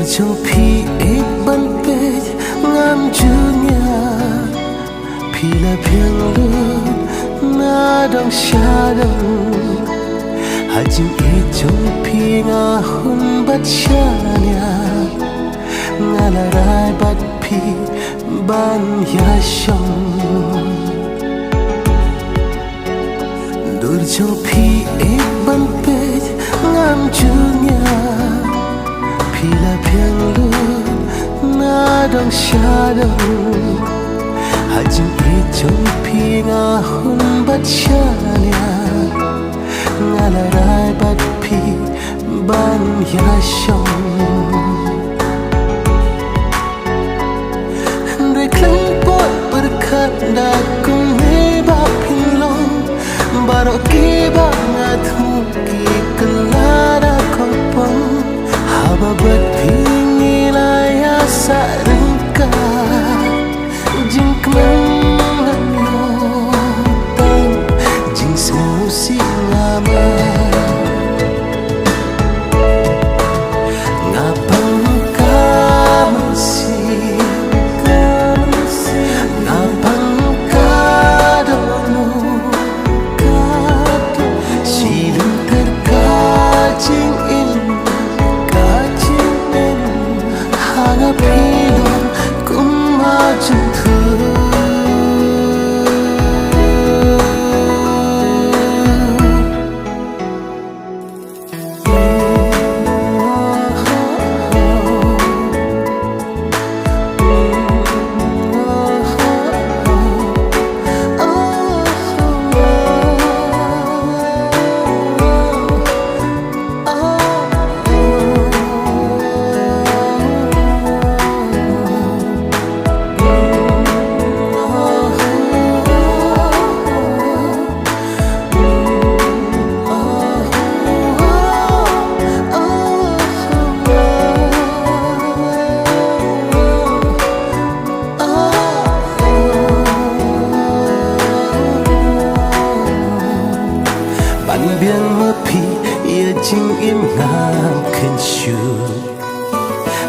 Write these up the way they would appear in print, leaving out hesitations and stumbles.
trong phi ít bắn bê ngam chunya phi là phiền luôn na đông xa đông hai chim ít trong phi ngà hun bắt xa nhà ngà là rai bắt phi ban ya sông dur trong phi ít bắn bê ngam chunya phi là phiền luôn na đông xa đông hai chim ít trong phi ngà hun bắt xa nhà ngà là rai bắt phi ban ya sông đời khăn bội berkat đã cùng nghe ba pin long baro ki ba ngà thu ki kelara kopong haba bat phi nghi la ya sa rengka jing kemang yo tang jing semu si ngama biang mepi ia jing im ngam khen shu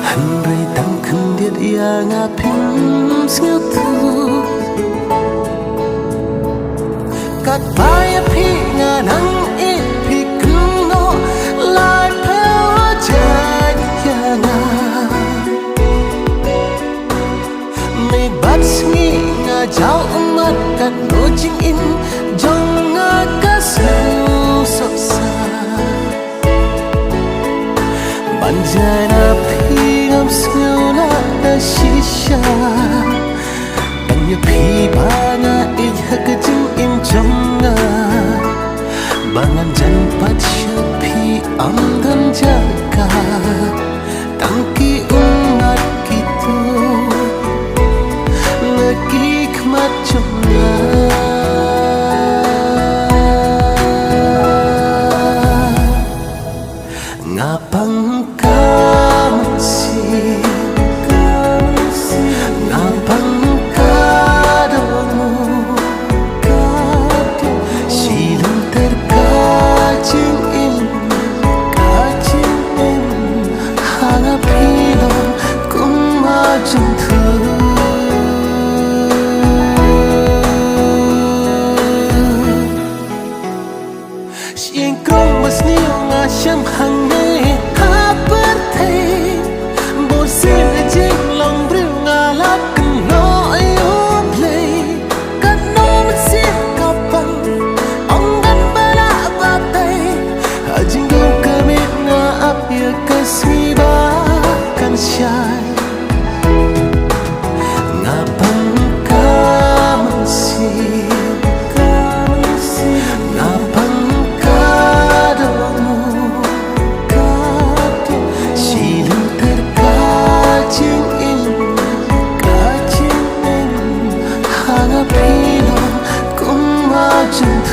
han rei tang khen diet ia nga pim siêu thu kat bai pi nga nang i pi kun no lai pheo chai ya nga me bat sngi nga jao mat kat no jing in jong nga ka Banjana phi ngam sula da shisha Anya phi bana ijhak jing im jamna Bangan jan patsha phi amdan jaka Tangki ungat kitu Ngaki khmat jamna Ngapang Sieng krong mas niyo nga siyam hangay hapertay Bosin na jing long briw nga lakan no ayo play Kat no matsin kapang Ong gan bala batay Hajing go kamit nga apya kasmiba kan siyay Nga pangkamansin Hãy subscribe cho kênh Ghiền Mì Gõ để không bỏ lỡ